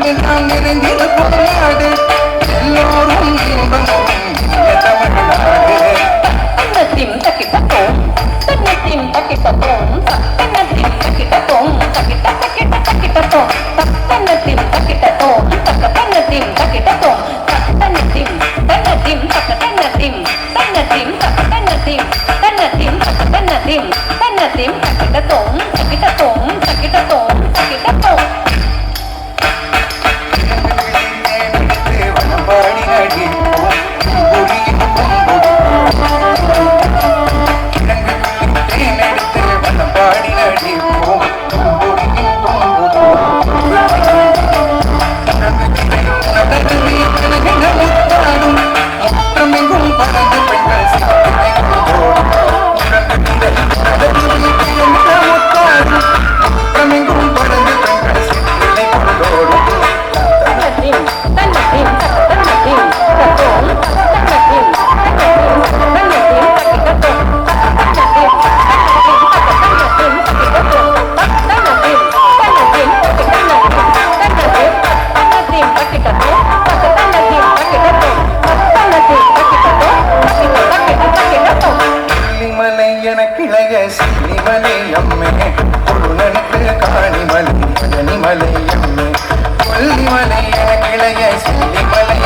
நான் நிறைந்திரு போராடு எல்லோரும் இன்பம் தமிழ்நாடு தன்னத்திம் தக்கிட்டோம் தன்னத்திம் தக்கிட்டோம் தன்னத்திம் தக்கிட்டோம் தக்கிட்ட தக்கிட்ட தக்கிட்டோம் தன்னத்திம் தக்கிட்டோம் தன்னத்திம் தக்கிட்டோம் தன்னத்திம் தன்னத்திம் தன்னத்திம் தன்னத்திம் தன்னத்திம் தன்னத்திம் தன்னத்திம் தன்னத்திம் தக்கிட்டோம் தக்கிட்டோம் தக்கிட்டோம் தக்கிட்டோம் வனம்பாடி நடிப்போம் தேனெடுத்து வனம்பாடி நடிப்போம் முற்றமெங்கும் பறந்து பெண்கள் முற்றமெங்கும் பறந்து பெண்கள் சித்திரை கொண்டோடும் தன்னத்திம் தன்னத்திம் தன்னத்திம் தன்னத்திம் தன்னத்திம் தன்னத்திம் தன்னத்திம் தன்னத்திம் சில்லிமலை எனக்கிளைய சில்லிமலை அம்மே பொருளனுக்கு காணிமலை பழனிமலை அம்மே கொல்லிமலை எனக்கிளைய சில்லிமலை